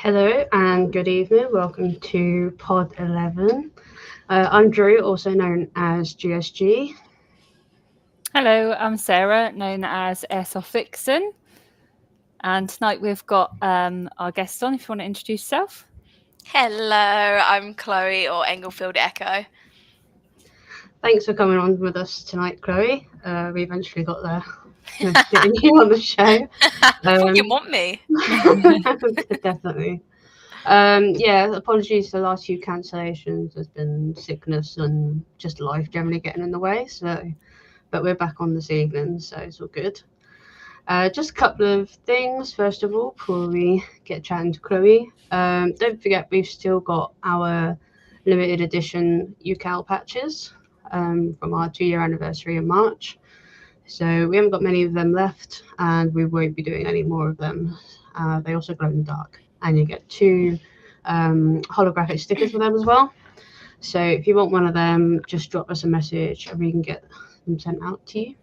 Hello and good evening. Welcome to Pod 11. I'm Drew, also known as GSG. Hello, I'm Sarah, known as Airsoft Vixen. And tonight we've got our guest on, if you want to introduce yourself. Hello, I'm Chloe or Englefield Echo. Thanks for coming on with us tonight, Chloe. We eventually got there with getting you on the show. I thought you want me. Definitely. Apologies for the last few cancellations. There's been sickness and just life generally getting in the way. But we're back on this evening, so it's all good. Just a couple of things, first of all, before we get chatting to Chloe. Don't forget, we've still got our limited edition UKAL patches from our 2-year anniversary in March. So we haven't got many of them left, and we won't be doing any more of them. They also glow in the dark, and you get 2 holographic stickers for them as well. So if you want one of them, just drop us a message and we can get them sent out to you.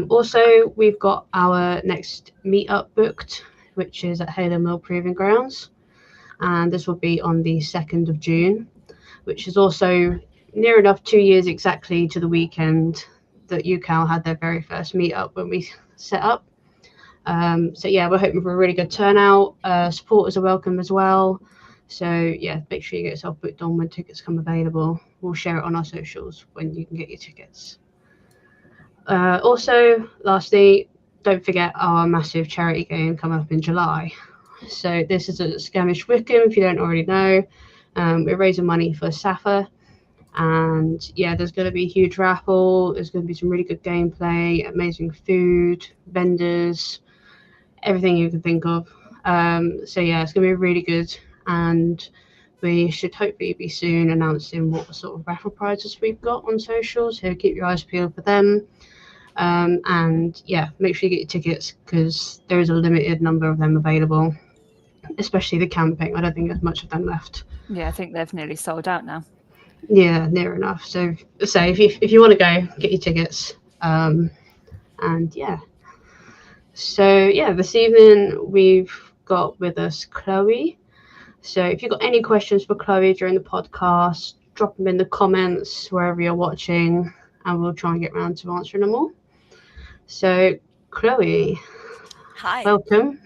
Also, we've got our next meetup booked, which is at Halo Mill Proving Grounds, and this will be on the 2nd of June, which is also near enough 2 years exactly to the weekend that UKAL had their very first meetup when we set up. We're hoping for a really good turnout. Supporters are welcome as well. So yeah, make sure you get yourself booked on when tickets come available. We'll share it on our socials when you can get your tickets. Also, lastly, don't forget our massive charity game coming up in July. So this is at Scamish Wickham, if you don't already know. We're raising money for SAFA. And yeah, there's going to be a huge raffle. There's going to be some really good gameplay, amazing food, vendors, everything you can think of. It's going to be really good. And we should hopefully be soon announcing what sort of raffle prizes we've got on socials. So keep your eyes peeled for them. Make sure you get your tickets because there is a limited number of them available, especially the camping. I don't think there's much of them left. Yeah, I think they've nearly sold out now. Yeah, near enough. So if you want to go, get your tickets. This evening we've got with us Chloe. So if you've got any questions for Chloe during the podcast, drop them in the comments wherever you're watching, and we'll try and get around to answering them all. So, Chloe, Hi. welcome.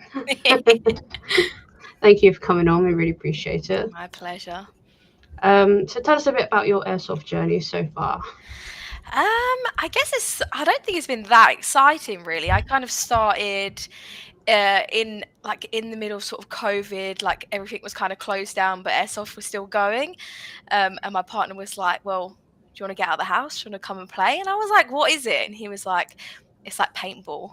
Thank you for coming on. We really appreciate it. My pleasure. So tell us a bit about your airsoft journey so far. I guess I don't think it's been that exciting, really. I kind of started in the middle of sort of COVID, like everything was kind of closed down, but airsoft was still going. And my partner was like, well, do you want to get out of the house? Do you want to come and play? And I was like, what is it? And he was like, it's like paintball.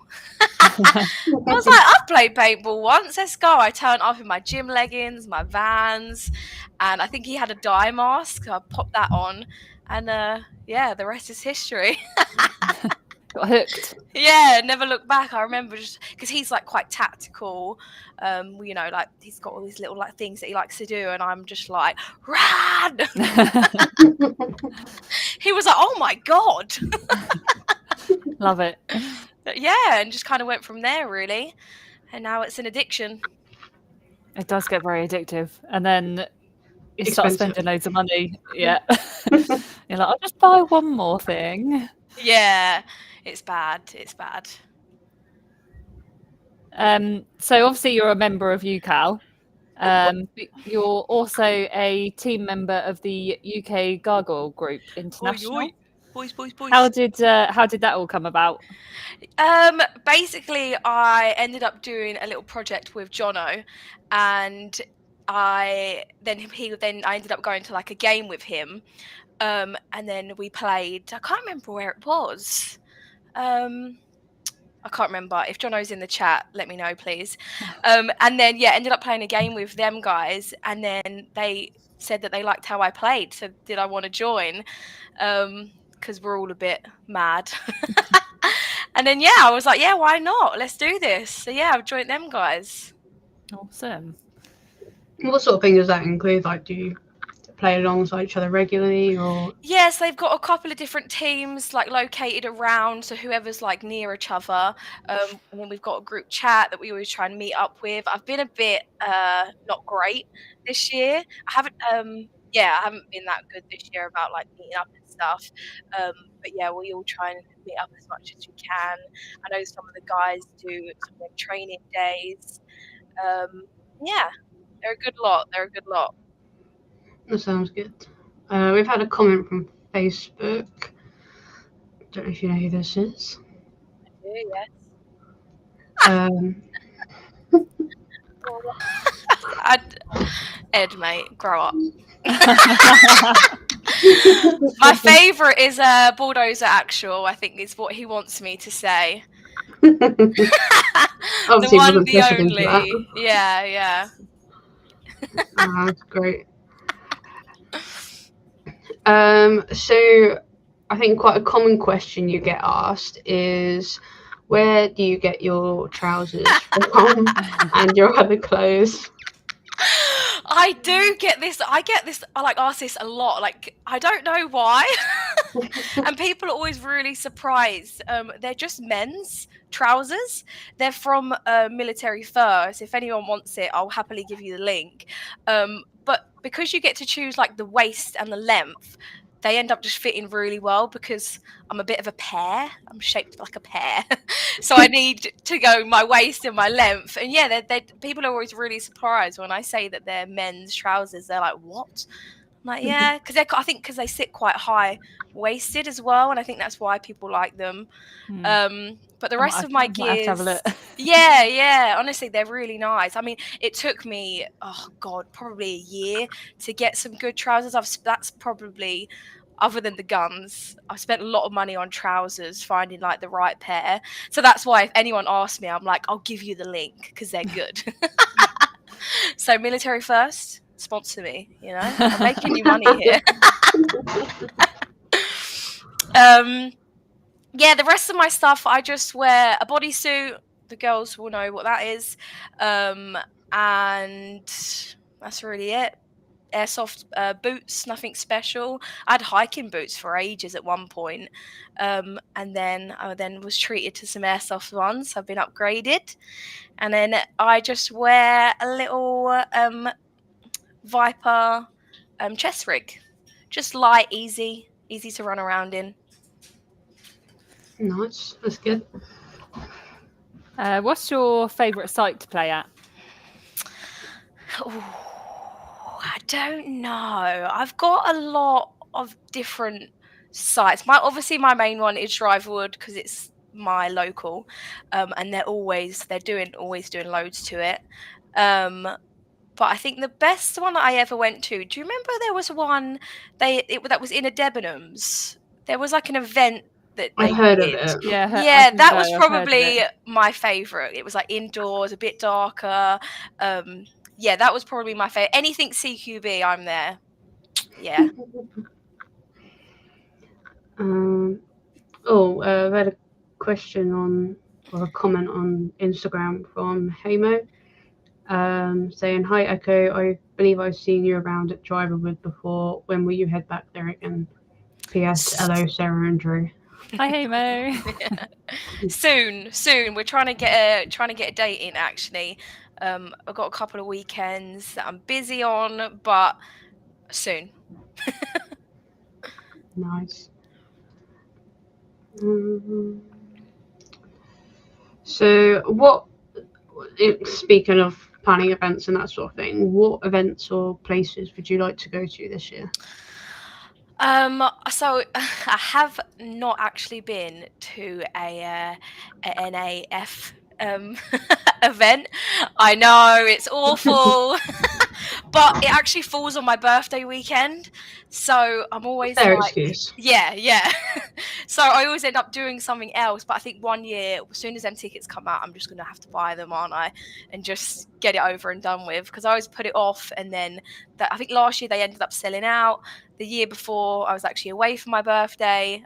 I was like, I've played paintball once. Let's go. I turned up in my gym leggings, my Vans, and I think he had a dye mask. So I popped that on, and the rest is history. Got hooked. Yeah, never looked back. I remember just because he's like quite tactical. Like he's got all these little like things that he likes to do, and I'm just like, run. He was like, oh my God. Love it. Yeah, and just kind of went from there, really. And now it's an addiction. It does get very addictive. And then you start spending loads of money. Yeah. You're like, I'll just buy one more thing. Yeah, it's bad. It's bad. So obviously you're a member of UKAL. You're also a team member of the UK Gargoyle Group International. Boys. How did that all come about? Basically, I ended up doing a little project with Jono, and I ended up going to like a game with him, and then we played. I can't remember where it was. I can't remember. If Jono's in the chat, let me know, please. And then ended up playing a game with them guys, and then they said that they liked how I played. So did I want to join? Because we're all a bit mad. And then I was like, why not? Let's do this. So I've joined them guys. Awesome. What sort of thing does that include? Like, do you play alongside each other regularly, or? Yes, they've got a couple of different teams like located around, so whoever's like near each other. And then we've got a group chat that we always try and meet up with. I've been a bit not great this year. I haven't I haven't been that good this year about like meeting up and stuff. But yeah, we all try and meet up as much as we can. I know some of the guys do some like training days. Yeah, they're a good lot. They're a good lot. That sounds good. We've had a comment from Facebook. Don't know if you know who this is. Yes. Ed, mate, grow up. My favourite is Bulldozer Actual, I think is what he wants me to say. Obviously, the one, wasn't the listening to that. only. Yeah. That's great. So I think quite a common question you get asked is, where do you get your trousers from and your other clothes? I do get this. I like asked this a lot. Like, I don't know why. And people are always really surprised. They're just men's trousers. They're from Military Fur. So if anyone wants it, I'll happily give you the link. But because you get to choose like the waist and the length, they end up just fitting really well because I'm a bit of a pear. I'm shaped like a pear. So I need to go my waist and my length. And yeah, people are always really surprised when I say that they're men's trousers. They're like, what? I'm like, yeah, because I think because they sit quite high waisted as well, and I think that's why people like them. But the rest of my gears, yeah, honestly, they're really nice. I mean, it took me, probably a year to get some good trousers. That's probably, other than the guns, I've spent a lot of money on trousers, finding like the right pair. So that's why if anyone asks me, I'm like, I'll give you the link because they're good. So Military First, sponsor me, I'm making you money here. Yeah, the rest of my stuff, I just wear a bodysuit. The girls will know what that is. And that's really it. Airsoft boots, nothing special. I had hiking boots for ages at one point. And then I was treated to some airsoft ones. I've been upgraded. And then I just wear a little Viper chest rig. Just light, easy to run around in. Nice, that's good. What's your favourite site to play at? I don't know. I've got a lot of different sites. Obviously my main one is Drivewood because it's my local, and they're always doing loads to it. But I think the best one that I ever went to. Do you remember there was one that was in a Debenhams? There was like an event that I heard of it. Yeah, that was probably my favourite. It was like indoors, a bit darker. Yeah, that was probably my favourite. Anything CQB, I'm there. Yeah. I've had a question or a comment on Instagram from Hamo, saying, "Hi Echo, I believe I've seen you around at Driverwood before. When will you head back there again? PS, hello Sarah and Drew." Hi Hamo. Soon. We're trying to get a date in actually. I've got a couple of weekends that I'm busy on, but soon. Nice. So speaking of planning events and that sort of thing, what events or places would you like to go to this year? So I have not actually been to a NAF event. I know it's awful, but it actually falls on my birthday weekend, so I'm always excuse. Yeah. So I always end up doing something else. But I think one year, as soon as them tickets come out, I'm just gonna have to buy them, aren't I? And just get it over and done with, because I always put it off, and then I think last year they ended up selling out. The year before, I was actually away for my birthday.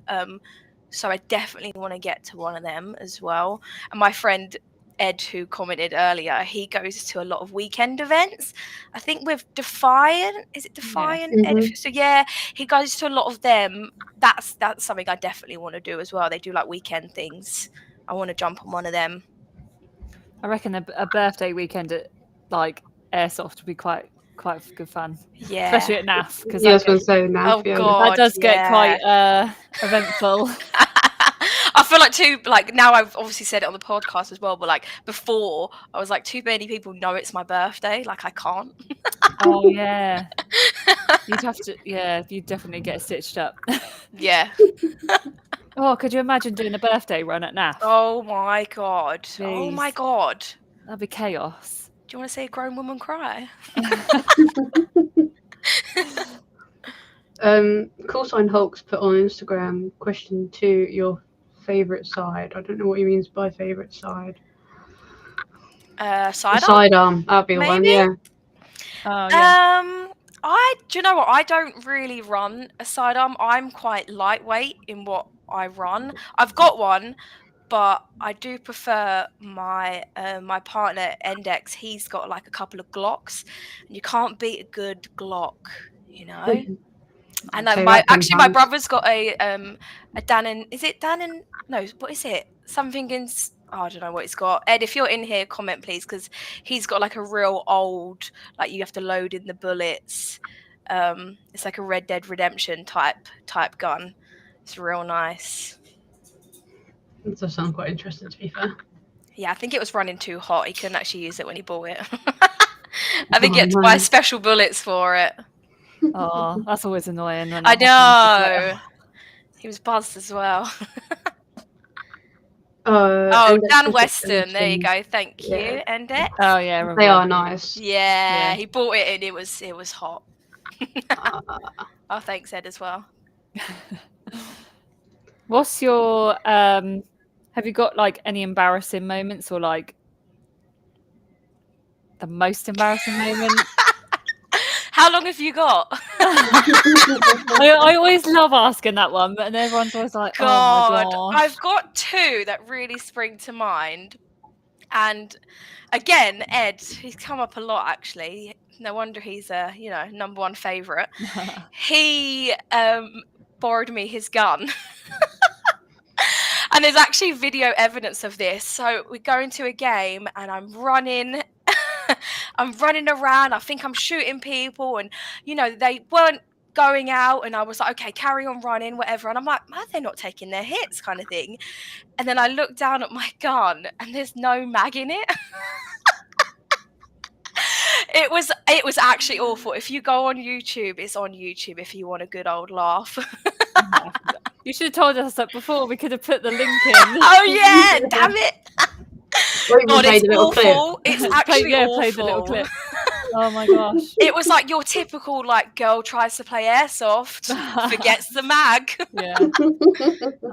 So I definitely want to get to one of them as well. And my friend Ed, who commented earlier, he goes to a lot of weekend events. I think with Defiant, is it Defiant? Yeah. Ed? So yeah, he goes to a lot of them. That's something I definitely want to do as well. They do like weekend things. I want to jump on one of them. I reckon a birthday weekend at like Airsoft would be quite good fun. Yeah, especially at NAF, because Yeah, I was going to say NAF. oh god, that does get quite eventful. I feel like now I've obviously said it on the podcast as well, but like before I was like, too many people know it's my birthday, like I can't. Oh yeah, you'd have to. Yeah, you'd definitely get stitched up. Yeah. Oh, could you imagine doing a birthday run at NAF? Oh my god. Jeez. Oh my god. That'd be chaos. Do you want to see a grown woman cry? Call sign Hulk's put on Instagram question 2, your favourite side. I don't know what he means by favourite side. Sidearm? That'd be one, Maybe? yeah. Oh yeah. Do you know what? I don't really run a sidearm. I'm quite lightweight in what I run. I've got one, but I do prefer my my partner Endex. He's got like a couple of Glocks, and you can't beat a good Glock, you know. And my brother's got a Dannon. Is it Dannon? No, what is it? Something in. Oh, I don't know what it's got. Ed, if you're in here, comment please, because he's got like a real old, like you have to load in the bullets. It's like a Red Dead Redemption type gun. It's real nice. That does sound quite interesting, to be fair. Yeah, I think it was running too hot. He couldn't actually use it when he bought it. I think he had to buy special bullets for it. Oh, that's always annoying. When I know. He was buzzed as well. Dan Weston. There you go. Thank you, Endex. Oh yeah, they are nice. Yeah, he bought it and it was hot. Oh, thanks, Ed, as well. What's your have you got like any embarrassing moments, or like the most embarrassing moment? How long have you got? I always love asking that one, but everyone's always like, God, oh my gosh. I've got 2 that really spring to mind. And again, Ed, he's come up a lot actually. No wonder he's a, number 1 favourite. He borrowed me his gun. And there's actually video evidence of this. So we go into a game and I'm running around. I think I'm shooting people, and they weren't going out, and I was like, okay, carry on running, whatever. And I'm like, man, they're not taking their hits, kind of thing. And then I look down at my gun and there's no mag in it. It was actually awful. If you go on YouTube, it's on YouTube if you want a good old laugh. You should have told us that before. We could have put the link in. Oh yeah, damn it. God, it's awful. It's actually awful. Played the little clip. Oh my gosh. It was like your typical like girl tries to play airsoft, forgets the mag. Yeah.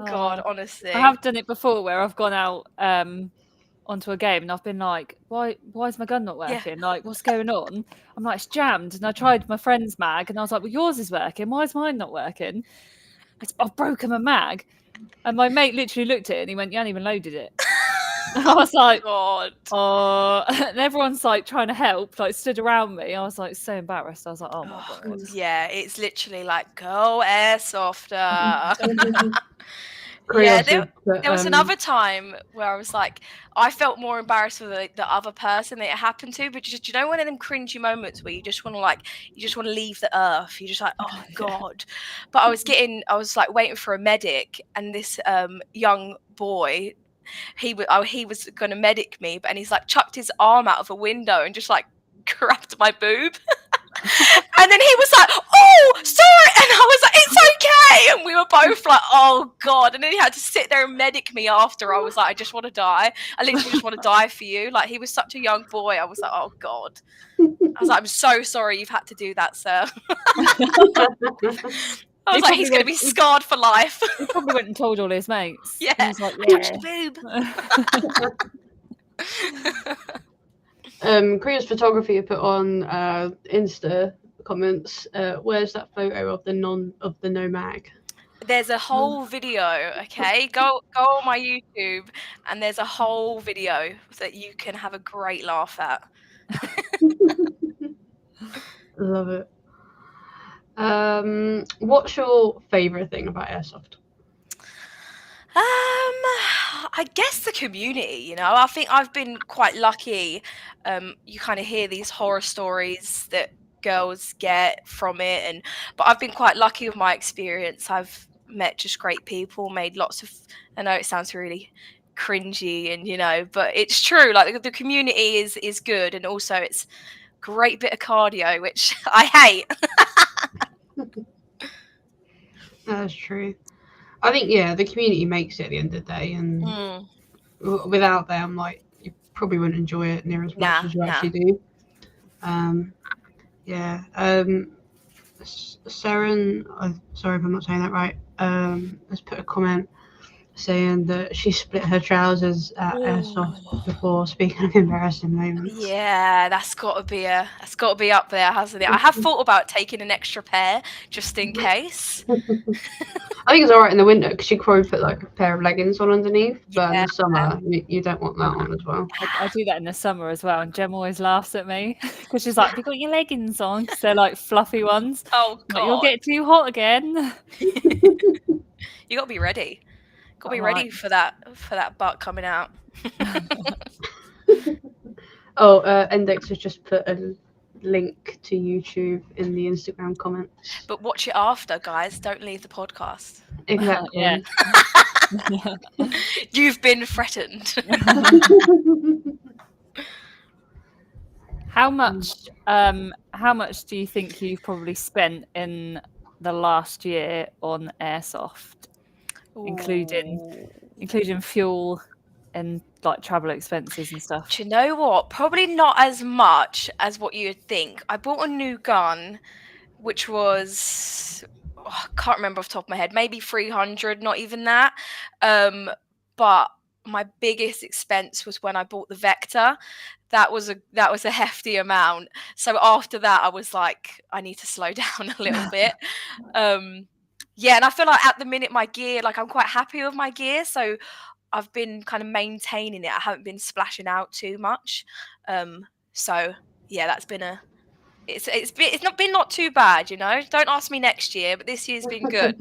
God, honestly. I have done it before where I've gone out onto a game and I've been like, why is my gun not working? Yeah. Like, what's going on? I'm like, it's jammed. And I tried my friend's mag and I was like, well, yours is working. Why is mine not working? I've broken my mag. And my mate literally looked at it and he went, you haven't even loaded it. I was like, God. Oh, and everyone's like trying to help, like stood around me. I was like so embarrassed. I was like, oh my God. Yeah, it's literally like, go airsofter. Yeah, there was another time where I was like, I felt more embarrassed for the other person that it happened to, but just, one of them cringy moments where you just want to leave the earth. You're just like, oh God. But I was like waiting for a medic, and this young boy, he was going to medic me, and he's like chucked his arm out of a window and just like grabbed my boob. And then he was like, oh, sorry. And I was like, it's okay. And we were both like, oh God. And then he had to sit there and medic me after. I was like, I just want to die. I literally just want to die for you. Like, he was such a young boy. I was like, oh God. I was like, I'm so sorry you've had to do that, sir. I was like, he's going to be scarred for life. He probably went and told all his mates. Yeah. He was like, I touched the boob. Kriya's photography put on Insta comments. Where's that photo of the no mag? There's a whole video, okay? Go on my YouTube, and there's a whole video that you can have a great laugh at. Love it. What's your favourite thing about airsoft? I guess the community, you know. I think I've been quite lucky. You kind of hear these horror stories that girls get from it, but I've been quite lucky with my experience. I've met just great people, made lots of. I know it sounds really cringy, and you know, but it's true. Like the community is good, and also it's great bit of cardio, which I hate. That's true. I think the community makes it at the end of the day, and Mm, without them, like you probably wouldn't enjoy it near as much as you actually do. Saren, sorry if I'm not saying that right, has put a comment saying that she split her trousers at airsoft before. Speaking of embarrassing moments, yeah, that's got to be up there, hasn't it? I have thought about taking an extra pair just in case. I think it's alright in the winter because you could probably put like a pair of leggings on underneath, but in the summer you don't want that on as well. I do that in the summer as well, and Jem always laughs at me because she's like, "Have you got your leggings on?" Because they're like fluffy ones. Oh Like, God, you'll get too hot again. you got to be ready. Got to be ready for that butt coming out. Index has just put a link to YouTube in the Instagram comments. But watch it after, guys. Don't leave the podcast. Exactly. Yeah. You've been threatened. How much do you think you've probably spent in the last year on airsoft, including fuel and like travel expenses and stuff? Do you know what? Probably not as much as what you would think. I bought a new gun, which was I can't remember off the top of my head, maybe 300, not even that. But my biggest expense was when I bought the Vector. That was a hefty amount. So after that, I was like, I need to slow down a little bit. Yeah, and I feel like at the minute my gear, like I'm quite happy with my gear, so I've been kind of maintaining it. I haven't been splashing out too much. So yeah, that's been it's not too bad, you know. Don't ask me next year, but this year's been good.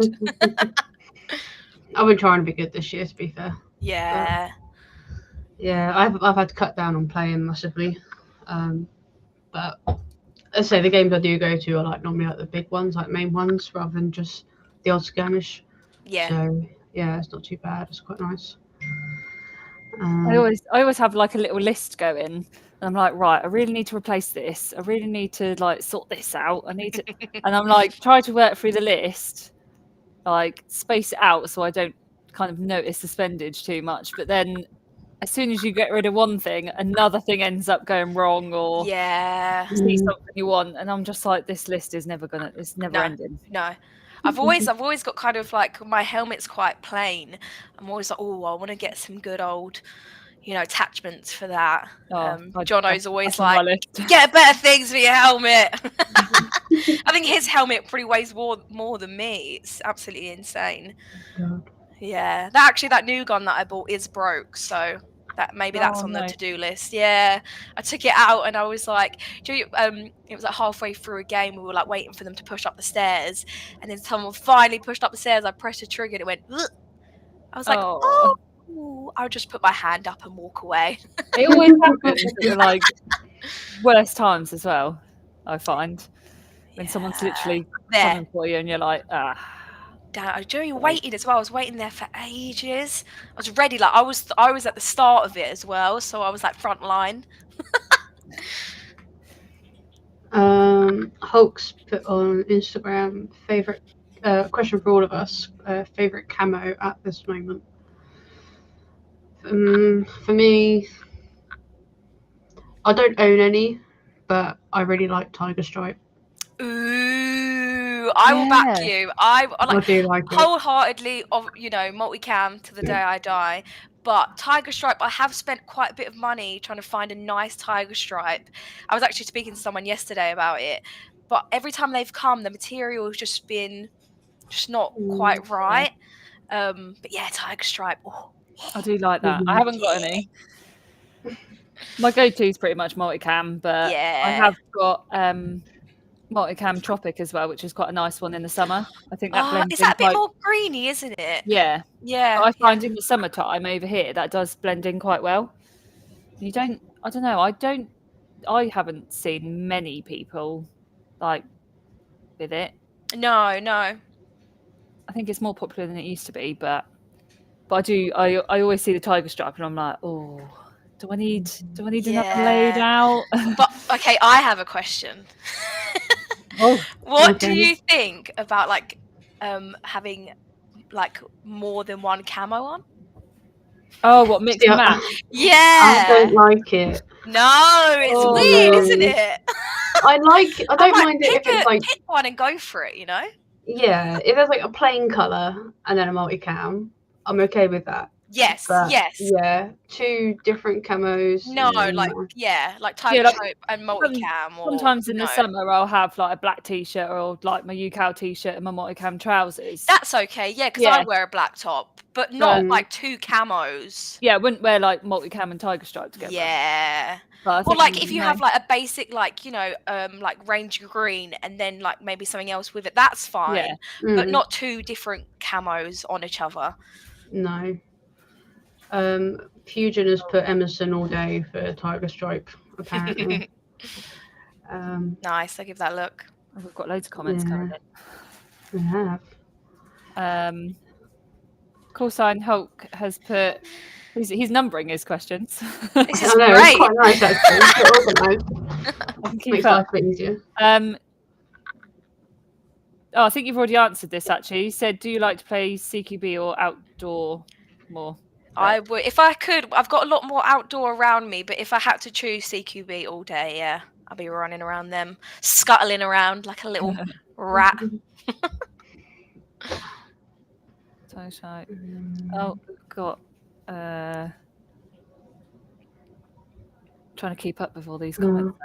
I've been trying to be good this year, to be fair. Yeah. Yeah, I've had to cut down on playing massively. But I say the games I do go to are like normally like the big ones, like main ones, rather than just the odd skirmish. Yeah. So yeah, it's not too bad. It's quite nice. I always have like a little list going, and I'm like, right, I really need to replace this. I really need to like sort this out. I need to, and I'm like, try to work through the list, like space it out so I don't kind of notice the spendage too much. But then, as soon as you get rid of one thing, another thing ends up going wrong, or you see something you want, and I'm just like, this list is never ending. No. I've always got kind of like my helmet's quite plain. I'm always like, oh, I want to get some good old, you know, attachments for that. Jono's always like, get better things for your helmet. I think his helmet probably weighs more than me. It's absolutely insane. Yeah, that new gun that I bought is broke, so that's on the to-do list. Yeah, I took it out and I was like, it was like halfway through a game, we were like waiting for them to push up the stairs, and then someone finally pushed up the stairs. I pressed a trigger and it went. Ugh. I was like, I'll just put my hand up and walk away. It always happens at like worst times as well. I find when someone's literally coming for you and you're like, You're waiting as well. I was waiting there for ages. I was ready. Like I was at the start of it as well, so I was like front line. Hulk's put on Instagram favorite question for all of us. Favorite camo at this moment. For me, I don't own any, but I really like Tiger Stripe. Ooh, I will back you. I do like it wholeheartedly. Multicam to the day I die. But Tiger Stripe, I have spent quite a bit of money trying to find a nice Tiger Stripe. I was actually speaking to someone yesterday about it. But every time they've come, the material has just been just not quite right. But yeah, tiger stripe. Oh, I do like that. I haven't got any. My go-to is pretty much multicam, but I have got multicam tropic as well, which is quite a nice one in the summer. I think that blends is in that a bit quite... more greeny, isn't it? Yeah. Yeah. I find in the summertime over here that does blend in quite well. I don't know, I haven't seen many people like with it. No. I think it's more popular than it used to be, but I always see the tiger stripe and I'm like, oh, do I need another laid out? But okay, I have a question. What do you think about like having like more than one camo on? Oh, what, mix and match? Yeah. I don't like it. No, it's weird, isn't it? I don't mind it if it's like pick one and go for it, you know? Yeah, if there's like a plain colour and then a multicam, I'm okay with that. Yes, But, yes. Yeah, 2 different camos. No, like tiger stripe and multicam. Sometimes in the summer I'll have like a black t-shirt or like my UKAL t-shirt and my multicam trousers. That's okay, yeah, because I wear a black top, but not like 2 camos. Yeah, I wouldn't wear like multicam and tiger stripe together. Yeah. Or like if you have like a basic like, you know, like Ranger green and then like maybe something else with it, that's fine. Yeah. But not 2 different camos on each other. No. Fusion has put Emerson all day for tiger stripe, apparently. Nice, I'll give that a look. Oh, we've got loads of comments coming in. We have. Call sign Hulk has put... He's numbering his questions. This is great. It's quite nice, actually. Makes life a bit easier. I think you've already answered this, actually. You said, do you like to play CQB or outdoor more? I would, if I could. I've got a lot more outdoor around me, but if I had to choose CQB all day, yeah, I'll be running around them, scuttling around like a little rat. So shy. Oh, we've got... trying to keep up with all these comments.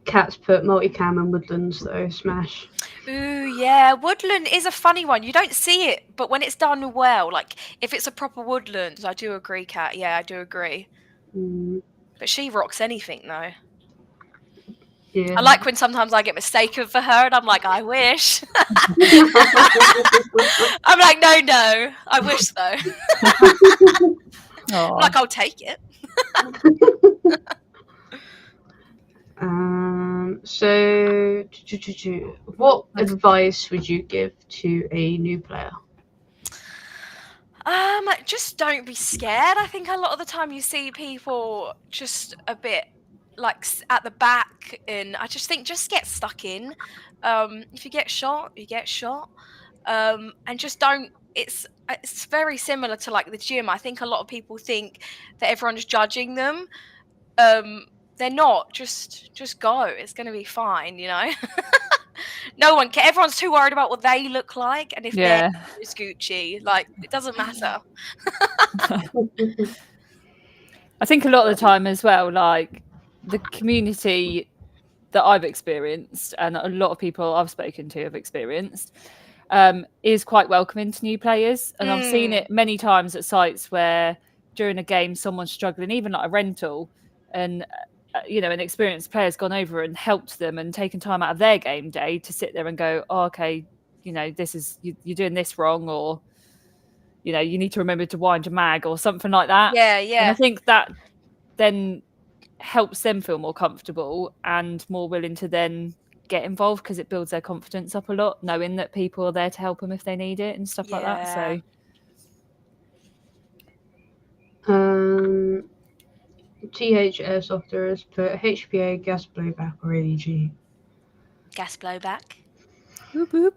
Cat's put multicam and woodlands, though. Smash. Ooh, yeah. Woodland is a funny one. You don't see it, but when it's done well, like if it's a proper woodland, I do agree, Kat. Yeah, I do agree. But she rocks anything, though. Yeah. I like when sometimes I get mistaken for her, and I'm like, I wish. I'm like, no, I wish though. Like, I'll take it. So, what advice would you give to a new player? Just don't be scared. I think a lot of the time you see people just a bit like at the back, and I just think just get stuck in. If you get shot, you get shot. And just don't. It's very similar to like the gym. I think a lot of people think that everyone's judging them. They're not. Just go. It's going to be fine, you know. No one can. Everyone's too worried about what they look like, and if they're Gucci, like it doesn't matter. I think a lot of the time as well, like the community that I've experienced, and a lot of people I've spoken to have experienced, is quite welcoming to new players. And I've seen it many times at sites where during a game someone's struggling, even like a rental, and an experienced player's gone over and helped them and taken time out of their game day to sit there and go, oh, okay, this is you're doing this wrong, or you need to remember to wind your mag or something like that. Yeah. And I think that then helps them feel more comfortable and more willing to then get involved, because it builds their confidence up a lot, knowing that people are there to help them if they need it and stuff like that. So TH Airsofter has put HPA, gas blowback, or AEG. Gas blowback. Boop, boop.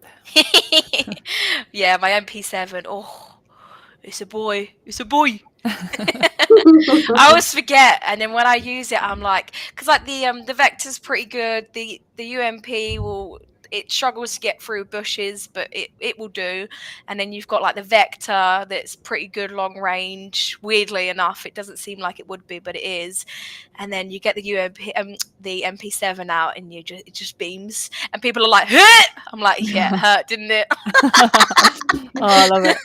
Yeah, my MP7. Oh, it's a boy. It's a boy. I always forget, and then when I use it, I'm like, because like the vector's pretty good. The UMP will it struggles to get through bushes, but it will do. And then you've got like the Vector that's pretty good long range. Weirdly enough, it doesn't seem like it would be, but it is. And then you get the the MP7 out, and it just beams, and people are like, "Hurt!" I'm like, "Yeah, it hurt, didn't it?" Oh, I love it.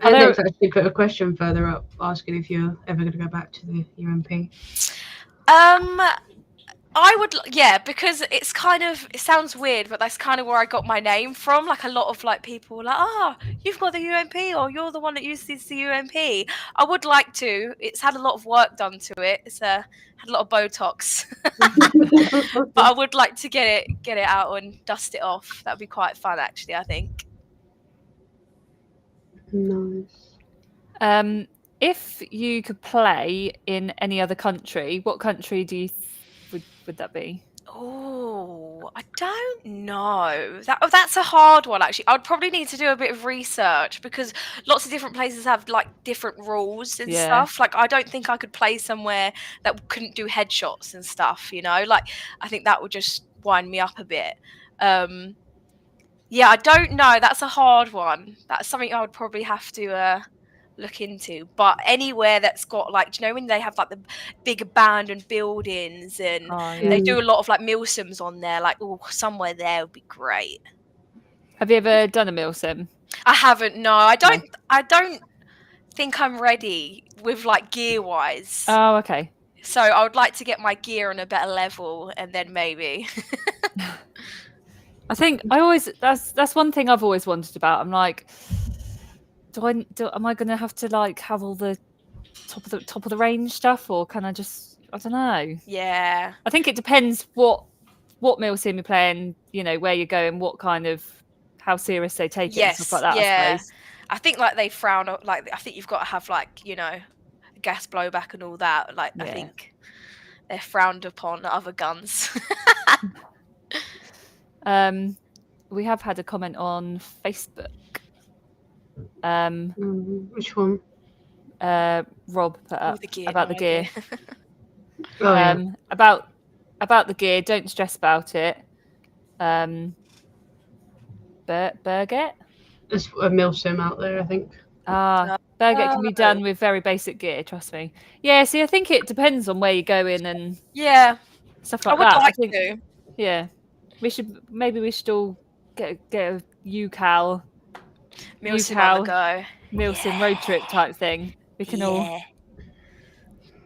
Alex actually put a question further up asking if you're ever going to go back to the UMP. I would, yeah, because it sounds weird, but that's kind of where I got my name from. Like a lot of like people were like, "Oh, you've got the UMP, or you're the one that uses the UMP." I would like to. It's had a lot of work done to it. It's had a lot of Botox, but I would like to get it out and dust it off. That'd be quite fun, actually. I think. Nice. If you could play in any other country, what country do you would that be? Oh, I don't know. That's a hard one, actually. I'd probably need to do a bit of research, because lots of different places have like different rules and stuff. Like, I don't think I could play somewhere that couldn't do headshots and stuff, you know? Like, I think that would just wind me up a bit. Yeah, I don't know. That's a hard one. That's something I would probably have to look into. But anywhere that's got like, do you know when they have like the big abandoned buildings, and they do a lot of like milsims on there, like, oh, somewhere there would be great. Have you ever done a milsim? I haven't. No, I don't think I'm ready with like gear wise. Oh, okay. So I would like to get my gear on a better level, and then maybe. I think that's one thing I've always wondered about. I'm like, am I going to have to like have all the top of the range stuff, or can I just, I don't know. Yeah. I think it depends what milsim you're playing, you know, where you're going, what kind of, how serious they take it and stuff like that. Yeah. I suppose. I think like they frown on, like, I think you've got to have like, you know, gas blowback and all that. Like, I think they're frowned upon other guns. We have had a comment on Facebook. Which one? Rob put up about the gear. About the gear. Don't stress about it. Birgit? There's a milsim out there, I think. Birgit can be done with very basic gear, trust me. Yeah, see, I think it depends on where you're going and stuff like that. I would like to. Yeah. We should all get a UKAL milsim road trip type thing. We can all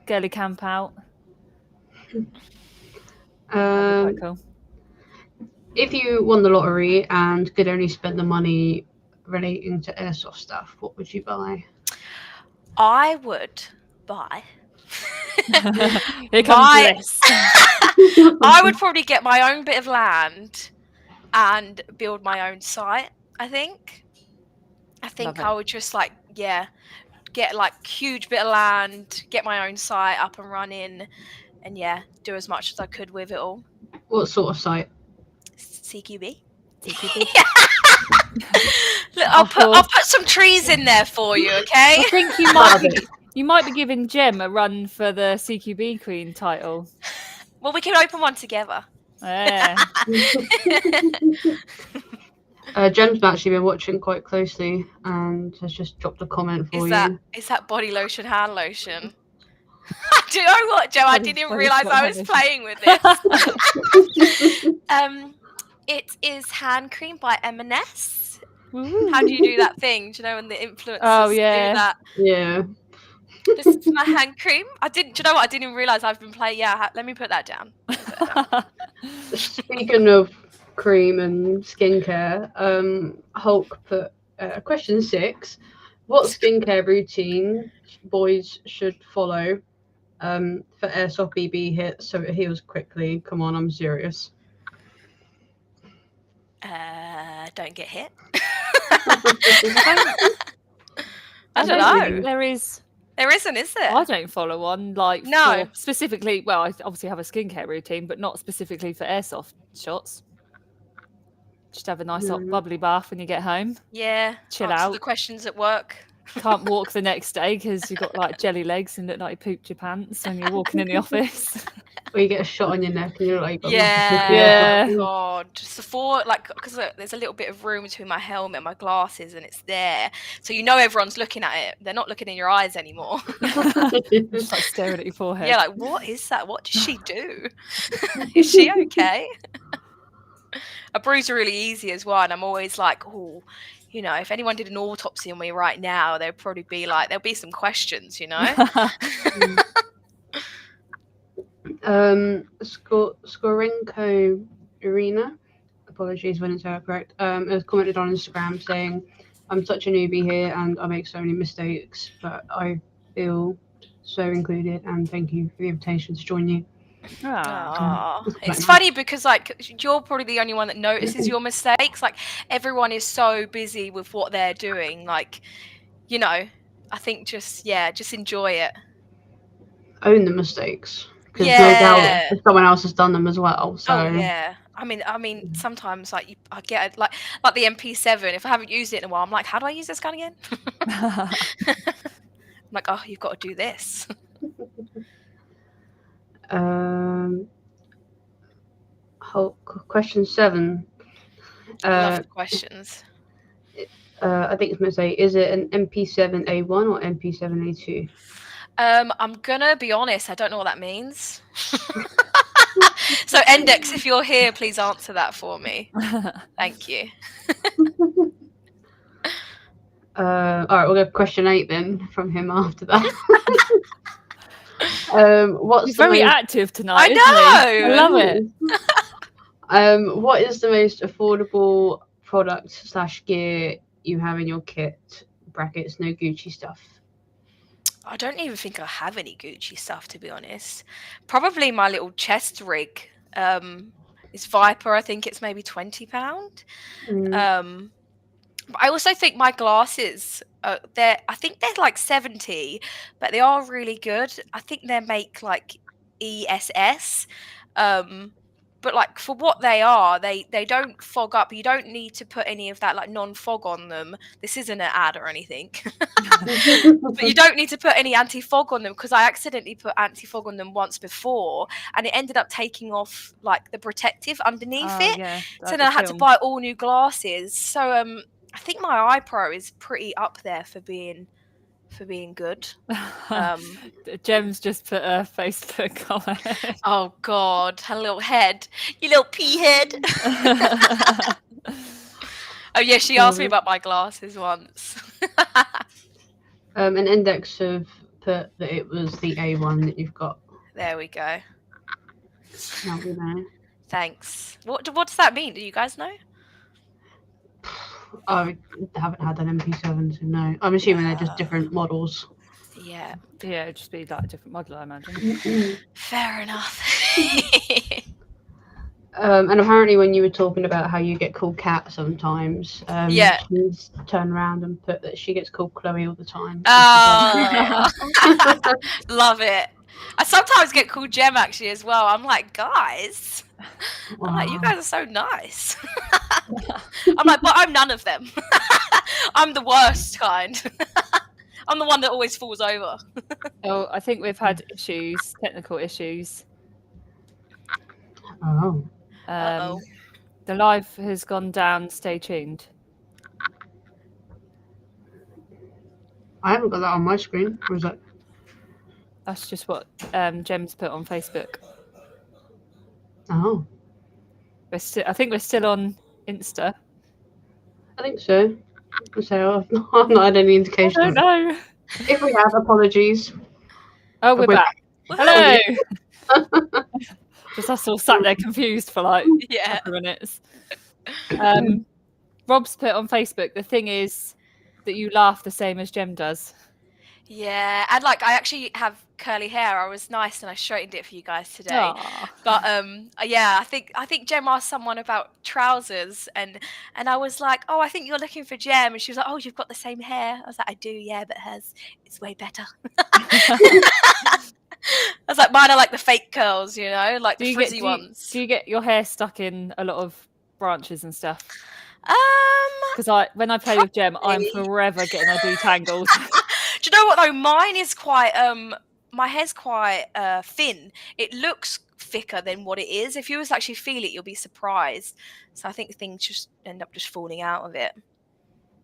girly camp out. Quite cool. If you won the lottery and could only spend the money relating to airsoft stuff, what would you buy? I would buy. Here comes this. I would probably get my own bit of land and build my own site. I think I would just like, get like huge bit of land, get my own site up and running, and do as much as I could with it all. What sort of site? CQB. Look, I'll put some trees in there for you, okay? I think you might be giving Jem a run for the CQB Queen title. Well, we can open one together. Yeah. Jem's actually been watching quite closely and has just dropped a comment for you. Is that body lotion, hand lotion? Do you know what, Joe? I didn't even realise I was playing with this. It is hand cream by M&S. How do you do that thing? Do you know when the influencers do that? Yeah. This is my hand cream. Do you know what? I didn't even realise I've been playing. Yeah, let me put that down. Speaking of cream and skincare, Hulk put question 6. What skincare routine boys should follow for airsoft BB hits so it heals quickly? Come on, I'm serious. Don't get hit. I don't know. There isn't, is there? I don't follow one for specifically. Well, I obviously have a skincare routine, but not specifically for airsoft shots. Just have a nice hot bubbly bath when you get home. Yeah, chill answer out. The questions at work. Can't walk the next day because you've got like jelly legs and look like you pooped your pants when you're walking in the office. Or you get a shot on your neck and you're like, Yeah. Oh God. So because there's a little bit of room between my helmet and my glasses, and it's there, so you know everyone's looking at it. They're not looking in your eyes anymore. Just like staring at your forehead. Yeah, like, what is that? What does she do? Is she okay? I bruise really easy as well, and I'm always like, oh, you know, if anyone did an autopsy on me right now, there'll be some questions, you know. Skorenko Arena, apologies when it's correct, has commented on Instagram saying, I'm such a newbie here and I make so many mistakes, but I feel so included and thank you for the invitation to join you. It's funny because like you're probably the only one that notices your mistakes. Like everyone is so busy with what they're doing. Like, you know, I think just enjoy it. Own the mistakes. Because no doubt someone else has done them as well. So. Oh yeah. I mean, sometimes like I get like the MP7. If I haven't used it in a while, I'm like, how do I use this gun again? I'm like, oh, you've got to do this. Question 7. Love the questions. I think it's going to say, is it an MP7A1 or MP7A2? I'm gonna be honest, I don't know what that means. So Endex, if you're here, please answer that for me. Thank you. All right, we'll go question 8 then from him after that. He's very active tonight. I know. I love it. What is the most affordable product / gear you have in your kit? Brackets, no Gucci stuff. I don't even think I have any Gucci stuff, to be honest. Probably my little chest rig. It's Viper. I think it's maybe £20. But I also think my glasses, I think they're like 70, but they are really good. I think they make like ESS. But like for what they are, they don't fog up. You don't need to put any of that like non-fog on them. This isn't an ad or anything. But you don't need to put any anti-fog on them, because I accidentally put anti-fog on them once before and it ended up taking off like the protective underneath it. Yeah, so then I had to buy all new glasses. So I think my iPro is pretty up there for being good. Jem's just put a Facebook comment. Oh God, her little head, you little pea head. Oh yeah, she asked me about my glasses once. An Index have put that it was the A1 that you've got. There we go. Now we know. Thanks. What does that mean? Do you guys know? I haven't had an MP7, so no. I'm assuming they're just different models. Yeah. Yeah, it'd just be like a different model, I imagine. Fair enough. And apparently when you were talking about how you get called Cat sometimes, she's turned around and put that she gets called Chloe all the time. Oh, love it. I sometimes get called Jem actually as well. I'm like, guys. I'm like, you guys are so nice. I'm like, but I'm none of them. I'm the worst kind. I'm the one that always falls over. Oh, I think we've had technical issues. Oh. The live has gone down. Stay tuned. I haven't got that on my screen. Or is that? That's just what Jem's put on Facebook. Oh. I think we're still on Insta. I think so. So I've not had any indication. I don't know. If we have, apologies. Oh, we're back. Hello. Just us all sat there confused for like 2 minutes. Rob's put on Facebook, the thing is that you laugh the same as Jem does. Yeah, and like I actually have curly hair. I was nice and I straightened it for you guys today. Aww. But I think Jem asked someone about trousers and I was like, oh, I think you're looking for Jem, and she was like, oh, you've got the same hair. I was like, I do, yeah, but hers is way better. I was like, mine are like the fake curls, you know, like the frizzy ones. Do you get your hair stuck in a lot of branches and stuff? Because when I play with Jem, I'm forever getting her detangled. Do you know what though? Mine is quite my hair's quite thin. It looks thicker than what it is. If you was to actually feel it, you'll be surprised. So I think things just end up just falling out of it.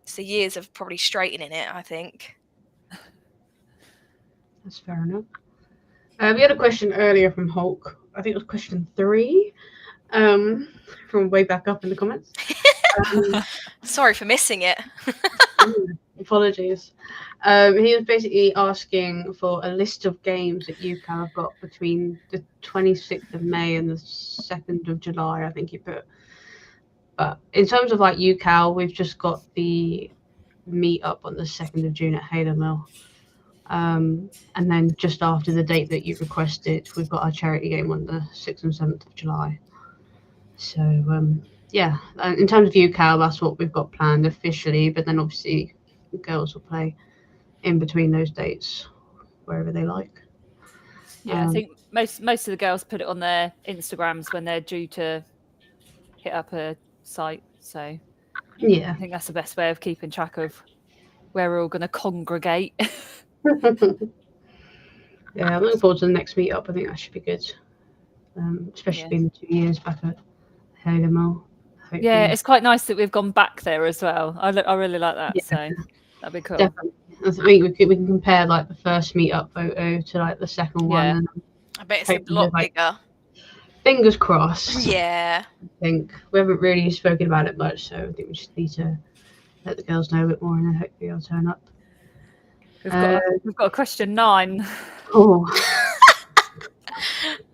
It's the years of probably straightening it, I think. That's fair enough. We had a question earlier from Hulk. I think it was question 3, from way back up in the comments. Sorry for missing it. Apologies. He was basically asking for a list of games that UKAL have got between the 26th of May and the 2nd of July, I think he put. But in terms of like UKAL, we've just got the meet up on the 2nd of June at Hayler Mill. And then just after the date that you requested, we've got our charity game on the 6th and 7th of July. So, yeah, in terms of UKAL, that's what we've got planned officially. But then obviously the girls will play in between those dates, wherever they like. Yeah, I think most of the girls put it on their Instagrams when they're due to hit up a site. So yeah, I think that's the best way of keeping track of where we're all going to congregate. Yeah, I'm looking forward to the next meetup. I think that should be good, especially being 2 years back at Hayler Mill. Yeah, it's quite nice that we've gone back there as well. I really like that. Yeah. So that'd be cool. Definitely. I think we can compare like the first meetup photo to like the second one. And I bet it's a lot bigger. Fingers crossed. Yeah. I think we haven't really spoken about it much, so I think we just need to let the girls know a bit more, and then hopefully they'll turn up. We've got a question 9. Oh.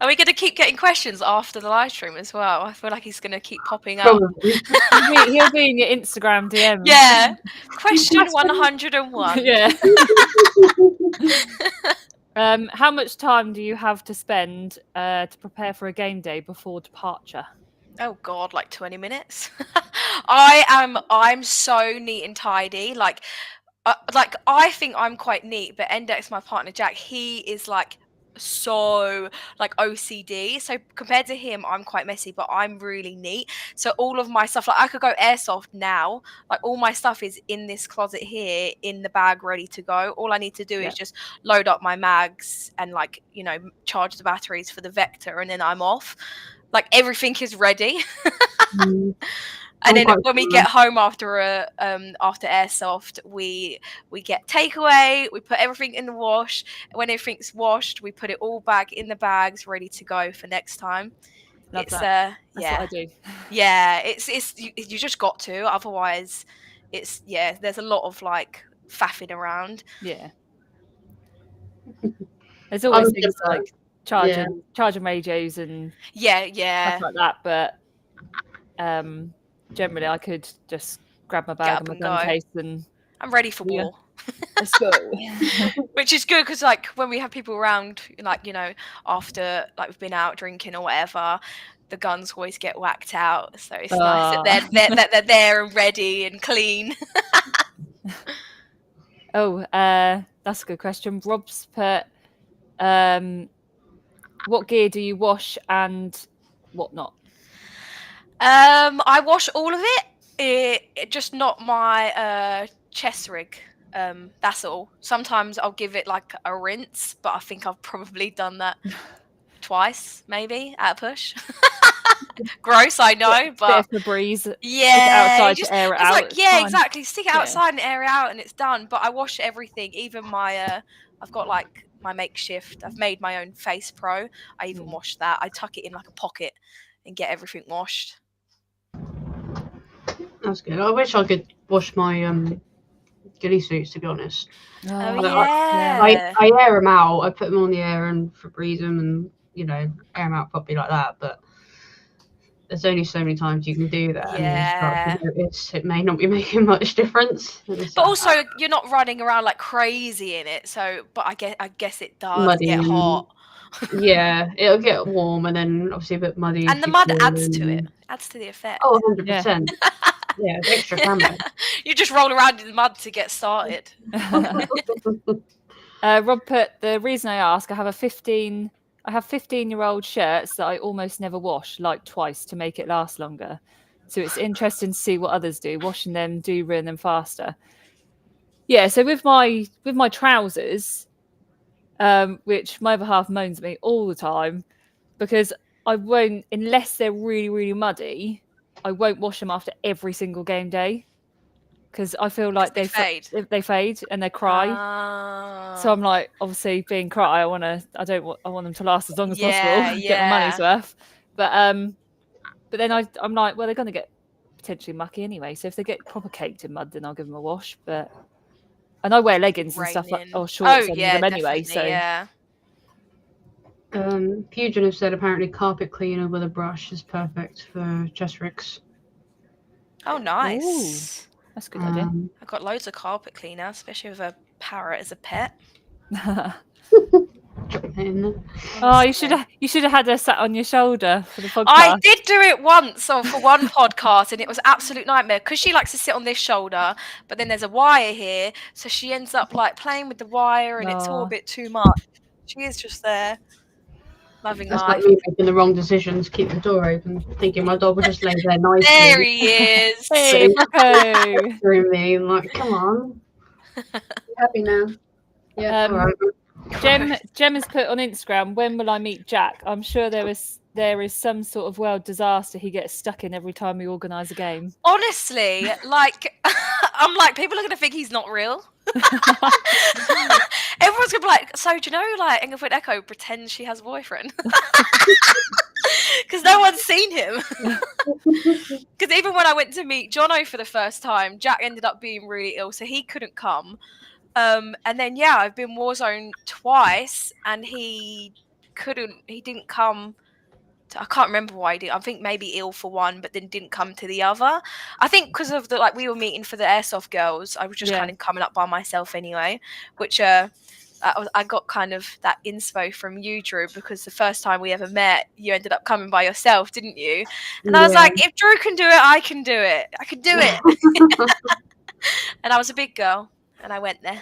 Are we going to keep getting questions after the live stream as well? I feel like he's going to keep popping up. Probably. He'll be in your Instagram DM. Yeah. Question 101. Yeah. How much time do you have to spend to prepare for a game day before departure? Oh God, like 20 minutes. I'm so neat and tidy. Like I think I'm quite neat, but Endex, my partner Jack, he is like so like OCD. So compared to him, I'm quite messy, but I'm really neat. So all of my stuff, like I could go airsoft now, like all my stuff is in this closet here in the bag ready to go. All I need to do is just load up my mags and like, you know, charge the batteries for the Vector, and then I'm off. Like everything is ready. And then when we get home after airsoft, we get takeaway. We put everything in the wash. When everything's washed, we put it all back in the bags, ready to go for next time. That's what I do. Yeah, it's you just got to. Otherwise, there's a lot of like faffing around. Yeah. There's always things like charging radios and stuff like that, but generally I could just grab my bag and my gun case and I'm ready for war. Let's go. Which is good because like when we have people around, like, you know, after like we've been out drinking or whatever, the guns always get whacked out, so it's nice that they're there and ready and clean. That's a good question. Rob's put what gear do you wash and what not? I wash all of it. Just not my chest rig. That's all. Sometimes I'll give it like a rinse, but I think I've probably done that twice, maybe at a push. Gross, I know, but bit of Febreze. Yeah, to air it out. Like, exactly. Stick it outside and air it out, and it's done. But I wash everything, even my. I've got like my makeshift. I've made my own Face Pro. I even wash that. I tuck it in like a pocket and get everything washed. That's good. I wish I could wash my ghillie suits, to be honest. I air them out. I put them on the air and Febreze them, and you know, air them out properly like that. But there's only so many times you can do that. Yeah. And it may not be making much difference. But also, you're not running around like crazy in it. So, but I guess it does get hot. Yeah, it'll get warm and then obviously a bit muddy. And the mud adds to it. Adds to the effect. Oh, 100%. Yeah, it's extra camera. You just roll around in the mud to get started. Rob put, the reason I ask, I have 15-year-old shirts that I almost never wash, like twice, to make it last longer. So it's interesting to see what others do. Washing them do ruin them faster. Yeah, so with my trousers, which my other half moans at me all the time, because I won't, unless they're really, really muddy, I won't wash them after every single game day. Because I feel like they fade. They fade and they cry. So I'm like, obviously, being cry, I want them to last as long as possible, get my money's worth. But then I'm like, well, they're going to get potentially mucky anyway. So if they get proper caked in mud, then I'll give them a wash. And I wear leggings and stuff or shorts under them anyway. So yeah. Fusion have said apparently carpet cleaner with a brush is perfect for chest rigs. Oh, nice. Ooh, that's a good idea. I've got loads of carpet cleaner, especially with a parrot as a pet. Oh, you should have had her sat on your shoulder for the podcast. I did do it once for one podcast, and it was an absolute nightmare because she likes to sit on this shoulder, but then there's a wire here, so she ends up like playing with the wire, and it's all a bit too much. She is just there, loving That's life. like me making the wrong decisions, keep the door open, thinking my dog will just lay there nicely. There he is. Hey, Marco. Through me, like, come on, you happy now? Yeah, all right. Jem has put on Instagram, when will I meet Jack? I'm sure there is some sort of world disaster he gets stuck in every time we organise a game. Honestly, like, I'm like, people are going to think he's not real. Everyone's going to be like, so do you know, like, Englefield Echo pretends she has a boyfriend? Because no one's seen him. Because even when I went to meet Jono for the first time, Jack ended up being really ill, so he couldn't come. And then I've been Warzone twice, and he didn't come. I can't remember why he did. I think maybe ill for one, but then didn't come to the other. I think because of we were meeting for the Airsoft girls. I was just kind of coming up by myself anyway, which I got kind of that inspo from you, Drew, because the first time we ever met, you ended up coming by yourself, didn't you? And I was like, if Drew can do it, I can do it. I can do it. And I was a big girl. And I went there.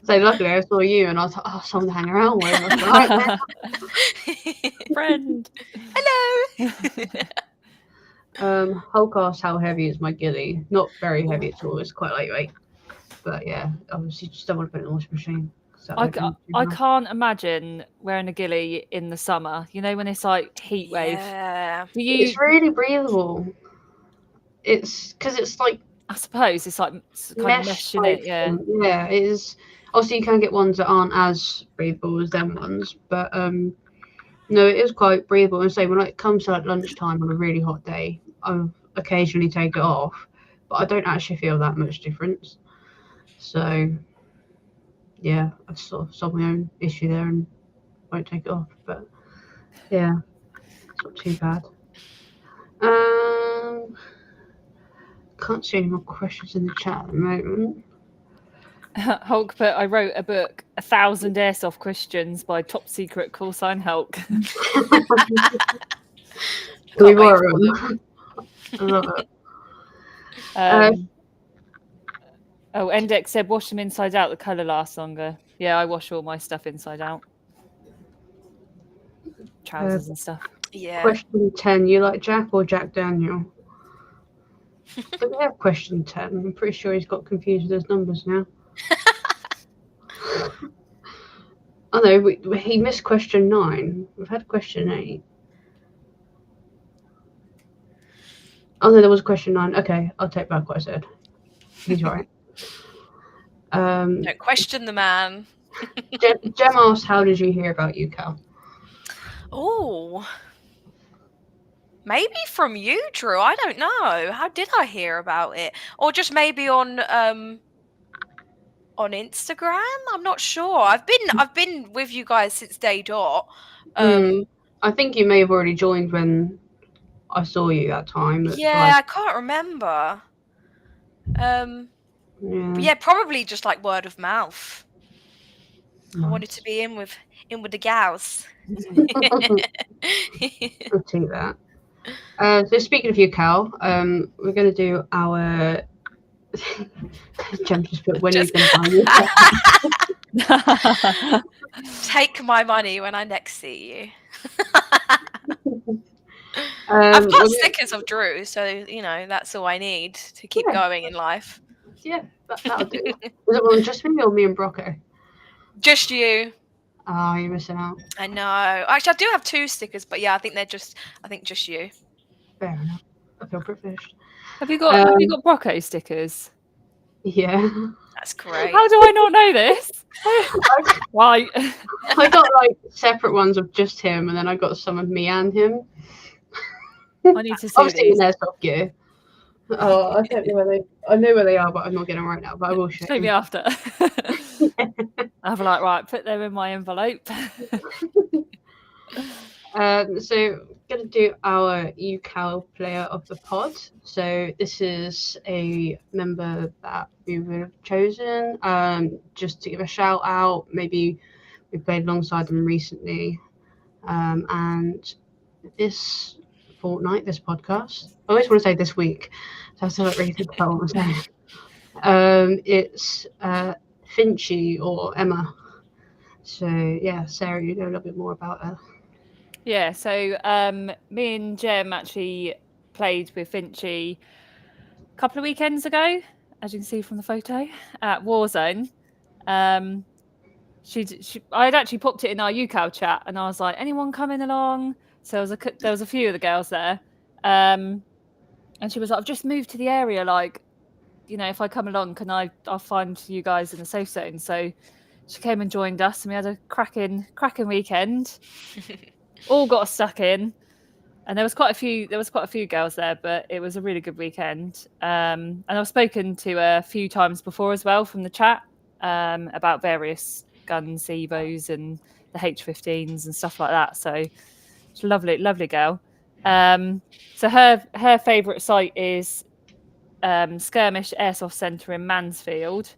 So luckily I saw you and I was like, oh, someone to hang around with. I was like, right, friend. Hello. Hulk asked how heavy is my ghillie. Not very heavy at all. It's quite lightweight. But yeah, obviously just don't want to put it in the washing machine. So I can't imagine wearing a ghillie in the summer. You know, when it's like heat wave. Yeah. It's really breathable. It's because it's like, I suppose it's like kind of mesh in it, yeah. Yeah, it is. Obviously, you can get ones that aren't as breathable as them ones, but no, it is quite breathable. And say when it comes to like lunchtime on a really hot day, I'll occasionally take it off, but I don't actually feel that much difference. So yeah, I've sort of solved my own issue there and won't take it off. But yeah, it's not too bad. Can't see any more questions in the chat at the moment. Hulk put, I wrote a book, 1,000 Airsoft Questions by Top Secret callsign Hulk. We were I love it. Endex said, wash them inside out, the colour lasts longer. Yeah, I wash all my stuff inside out. Trousers and stuff. Yeah. Question 10, you like Jack or Jack Daniel? But we have question 10. I'm pretty sure he's got confused with those numbers now. Oh no, he missed question 9. We've had question 8. Oh no, there was question 9. Okay, I'll take back what I said. He's right. Don't question the man. Jem asked, how did you hear about UKAL? Oh. Maybe from you, Drew. I don't know. How did I hear about it? Or just maybe on Instagram? I'm not sure. I've been with you guys since day dot. I think you may have already joined when I saw you that time. Yeah, I can't remember. Yeah, probably just like word of mouth. Nice. I wanted to be in with the gals. I'll take that. So speaking of UKAL, we're going to do our. Jem just put when you're going to take my money when I next see you. I've got stickers of Drew, so you know that's all I need to keep going in life. Yeah, that'll do. Is it one just me or me and Brocco? Just you. Oh, you're missing out. I know. Actually, I do have 2 stickers, but yeah, I think just you. Fair enough. I feel privileged. Have you got Brocco stickers? Yeah. That's great. How do I not know this? Right. I got like separate ones of just him, and then I got some of me and him. I need to see Obviously in these. airsoft gear. Oh, I don't know where they. I know where they are, but I'm not getting them right now. But I will show Show me you. after. I'll be like, right, put them in my envelope. So gonna do our UKAL player of the pod. So this is a member that we would have chosen. Just to give a shout out. Maybe we played alongside them recently. And this fortnight, this podcast. I always want to say this week. So I have to like really think about what I'm saying. It's Finchy or Emma. So yeah, Sarah, you know a little bit more about her. Yeah, so me and Jem actually played with Finchy a couple of weekends ago, as you can see from the photo, at Warzone. I had actually popped it in our UKAL chat, and I was like, anyone coming along? So there was a few of the girls there. And she was like, I've just moved to the area, like, you know, if I come along, I'll find you guys in the safe zone. So she came and joined us, and we had a cracking weekend. All got stuck in, and there was quite a few girls there, but it was a really good weekend. And I've spoken to a few times before as well from the chat about various guns, Evos, and the H15s and stuff like that. So she's a lovely girl. So her favourite site is Skirmish Airsoft Centre in Mansfield.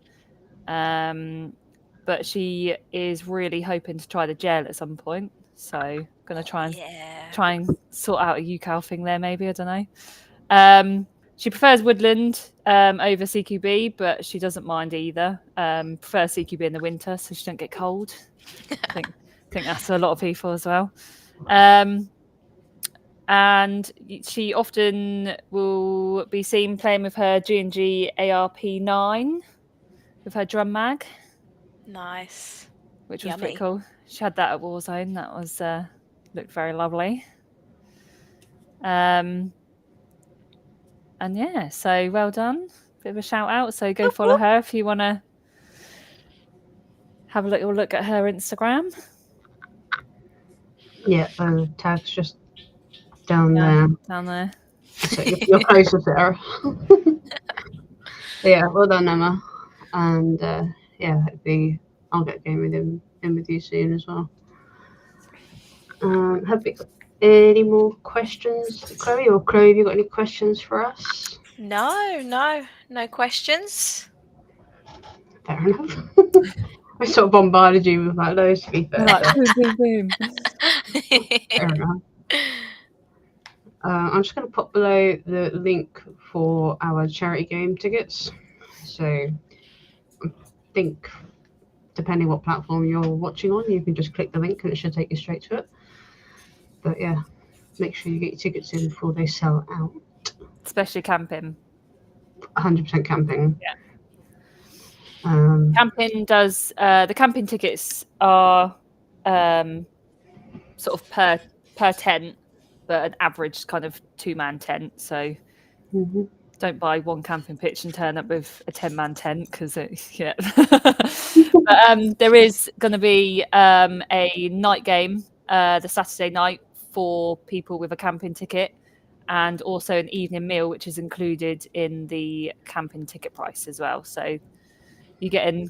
But she is really hoping to try the gel at some point. So gonna try and sort out a UKAL thing there, maybe. I don't know. She prefers woodland over CQB, but she doesn't mind either. Prefers CQB in the winter so she don't get cold. I think that's for a lot of people as well. And she often will be seen playing with her G&G ARP9 with her drum mag. Nice. Which was pretty cool. She had that at Warzone. That was looked very lovely. And yeah, so well done. Bit of a shout out. So go follow her if you want to have a little look at her Instagram. Yeah, the tag's just down there. Down there. So you're closer, Sarah. Yeah, well done, Emma. And yeah, I'll get going with you soon as well. Have we got any more questions, Chloe? Or Chloe, have you got any questions for us? No questions. Fair enough. I sort of bombarded you with like those, to be fair. Like, boom, boom. Fair enough. I'm just going to pop below the link for our charity game tickets. So I think, depending what platform you're watching on, you can just click the link and it should take you straight to it. But yeah, make sure you get your tickets in before they sell out. Especially camping. 100% camping. Yeah. Camping does the camping tickets are sort of per tent, but an average kind of 2-man tent. So don't buy one camping pitch and turn up with a 10-man tent because yeah. But there is going to be a night game the Saturday night for people with a camping ticket, and also an evening meal which is included in the camping ticket price as well. So you're getting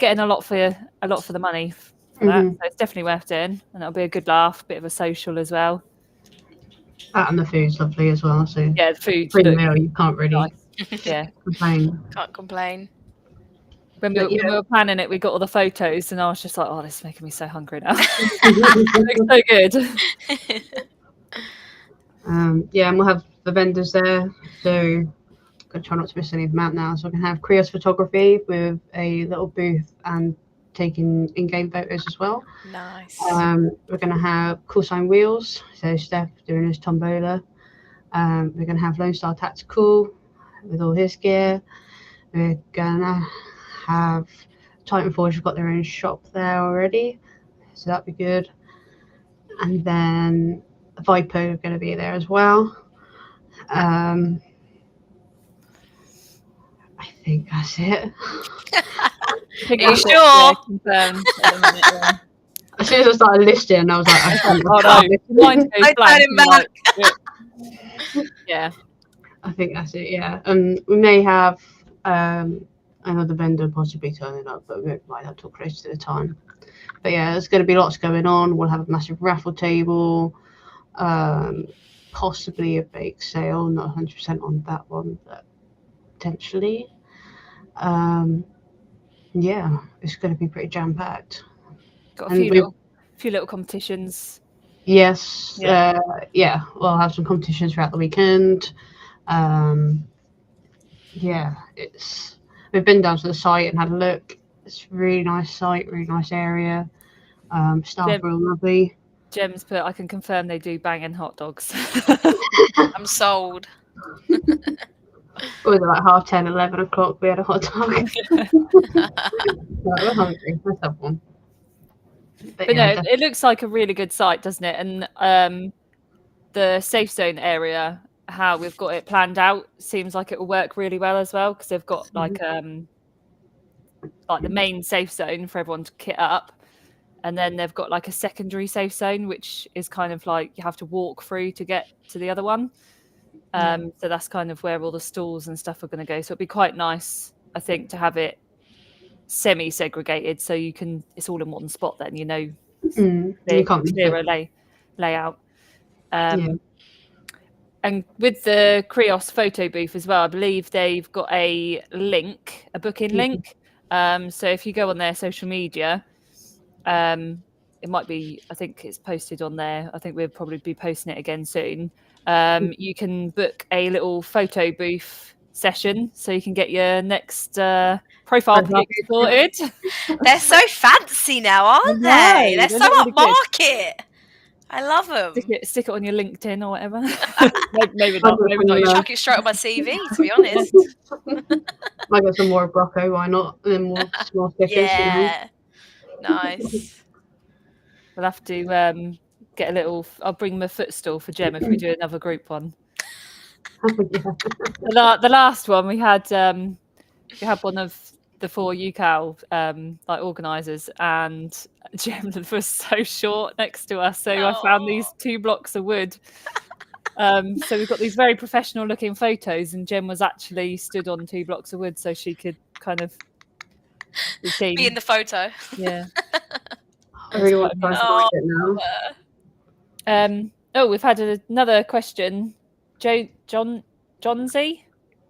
a lot for the money for that. So it's definitely worth doing, and it'll be a good laugh, bit of a social as well. And the food's lovely as well. So yeah, the food free meal, you can't really complain. Can't complain. When we were planning it, we got all the photos, and I was just like, "Oh, this is making me so hungry now." It looks so good. Yeah, and we'll have the vendors there, so I'm gonna try not to miss any of them out now. So I can have Krios Photography with a little booth and taking in-game photos as well. Nice. We're gonna have Cool Sign Wheels, so Steph doing his tombola. We're gonna have Lone Star Tactical with all his gear. We're gonna have Titan Forge have got their own shop there already. so that'd be good. And then Viper are going to be there as well. I think that's it. I think Are you that's it, sure? confirmed at the minute, yeah. As soon as I started listing, I was like, I can't. Oh no, mine goes I blank. turn him I'm like, yeah. I think that's it. Yeah, and we may have another vendor possibly turning up, but we won't find out till close to the time. But yeah, there's going to be lots going on. We'll have a massive raffle table, possibly a bake sale. Not 100% on that one, but potentially. Yeah, it's going to be pretty jam packed. Got a And few little competitions. Yes, Yeah. we'll have some competitions throughout the weekend. Yeah, we've been down to the site and had a look. It's a really nice site, really nice area. Staff are lovely. Gem's put, I can confirm they do banging hot dogs. I'm sold. It was like 10:30, 11 o'clock. We had a hot dog. We're hungry. Let's have one. But yeah, no, it looks like a really good site, doesn't it? And the safe zone area, how we've got it planned out, seems like it will work really well as well, because they've got like the main safe zone for everyone to kit up, and then they've got like a secondary safe zone, which is kind of like you have to walk through to get to the other one. So that's kind of where all the stalls and stuff are going to go. So it'd be quite nice, I think, to have it semi-segregated, so it's all in one spot. Then clearer layout. And with the Krios photo booth as well, I believe they've got a booking link. So if you go on their social media, it might be, I think it's posted on there. I think we'll probably be posting it again soon. You can book a little photo booth session, so you can get your next profile pic sorted. They're so fancy now, aren't they? They're so upmarket. I love them. Stick it on your LinkedIn or whatever. maybe not. You chuck it straight on my CV, to be honest. Might get some more Brocco, why not? And then more small stickers. Yeah. Nice. We'll have to get a little. I'll bring my footstool for Gem if we do another group one. The last one we had one of the 4 UKAL like organisers, and Gem was so short next to us, so I found these 2 blocks of wood. So we've got these very professional looking photos, and Gem was actually stood on 2 blocks of wood so she could kind of be in the photo. Yeah. I really want to find it now. We've had another question. Jonesy?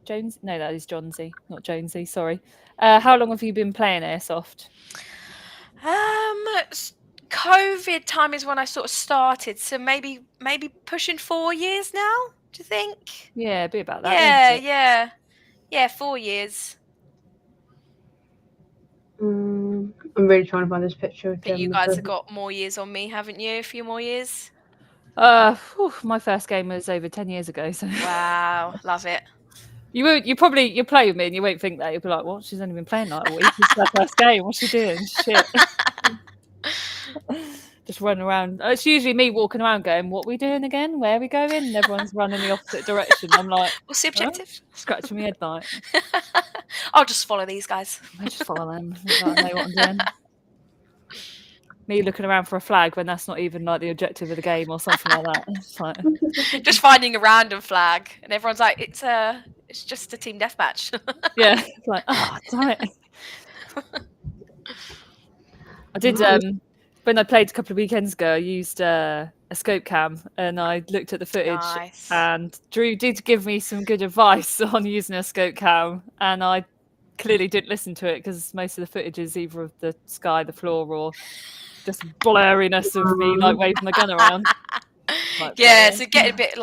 Jones? No, that is Jonesy, not Jonesy. Sorry. How long have you been playing airsoft? COVID time is when I sort of started, so maybe pushing 4 years now. Do you think? Yeah, it'd be about that. Yeah, 4 years. I'm really trying to find this picture of Gem. But you guys have got more years on me, haven't you? A few more years. My first game was over 10 years ago. So wow, love it. You play with me and you won't think that. You'll be like, what? She's only been playing like a week. It's her first game. What's she doing? Shit. Just running around. It's usually me walking around going, what are we doing again? Where are we going? And everyone's running the opposite direction. I'm like, what's the objective? Scratching my head like. I'll just follow these guys. I just follow them. I know what I'm doing. Me looking around for a flag when that's not even like the objective of the game or something like that. It's like... just finding a random flag, and everyone's like, it's just a team deathmatch. Yeah, it's like, oh, damn it. I did when I played a couple of weekends ago. I used a scope cam and I looked at the footage. Nice. And Drew did give me some good advice on using a scope cam, and I clearly didn't listen to it because most of the footage is either of the sky, the floor, or just blurriness of me like waving my gun around. Like, yeah, so you get a bit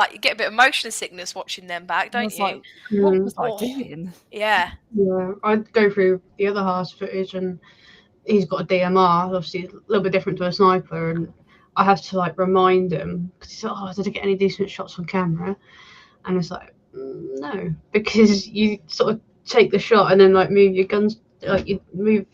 of motion sickness watching them back, don't you? Like, what was I doing? Yeah. Yeah, I'd go through the other half's footage, and he's got a DMR, obviously a little bit different to a sniper, and I have to like remind him because he's like, "Oh, did I get any decent shots on camera?" And it's like, no, because you sort of take the shot and then like move your guns, like you move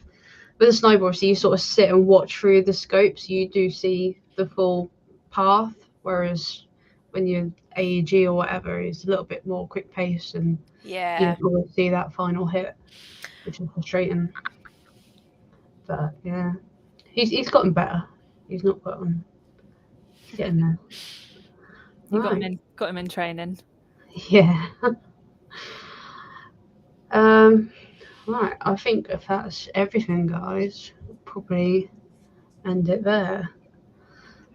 with a snowboard, so you sort of sit and watch through the scope, so you do see the full path, whereas when you're AEG or whatever, it's a little bit more quick pace, and you Yeah. don't always see that final hit, which is frustrating. But yeah, he's gotten better. He's not gotten. He's getting there. You Right. got him in training. Yeah. Right. I think if that's everything, guys, we'll probably end it there.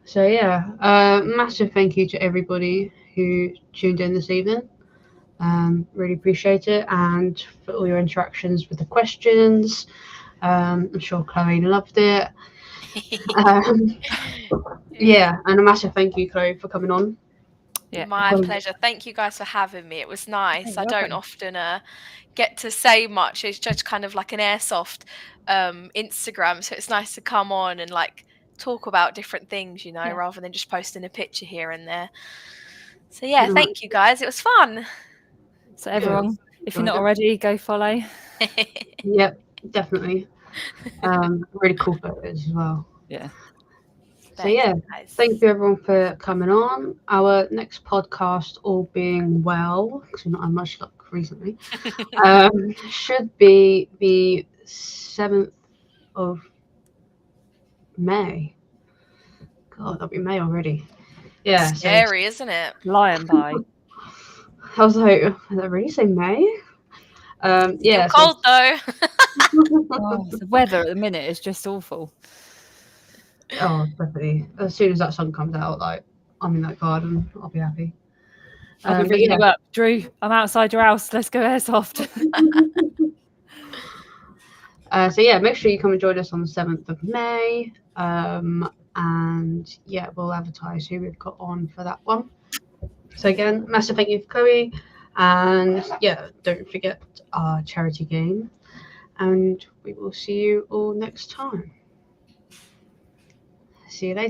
So yeah, massive thank you to everybody who tuned in this evening. Really appreciate it, and for all your interactions with the questions. I'm sure Chloe loved it. Yeah, and a massive thank you, Chloe, for coming on. Yeah. My pleasure. Thank you guys for having me. It was nice. You're I don't welcome. often get to say much. It's just kind of like an airsoft Instagram, so it's nice to come on and like talk about different things, you know, Yeah. rather than just posting a picture here and there. So yeah, thank you guys. It was fun. So everyone, if you're not already, go follow. Yep, definitely. Really cool photos as well. Yeah. So yeah, Guys. thank you everyone for coming on. Our next podcast, all being well, because we've not had much luck recently, should be the 7th of May. God, that'll be May already. Yeah, Scary, isn't it? Lion by. I was like, did I really say May? Yeah. Still cold though. The weather at the minute is just awful. Oh, definitely. As soon as that sun comes out, like I'm in that garden, I'll be happy. I'll be ringing you up, Drew. I'm outside your house. Let's go airsoft. So yeah, make sure you come and join us on the 7th of May. And yeah, we'll advertise who we've got on for that one. So again, massive thank you for Chloe. And yeah, don't forget our charity game. And we will see you all next time. See you later.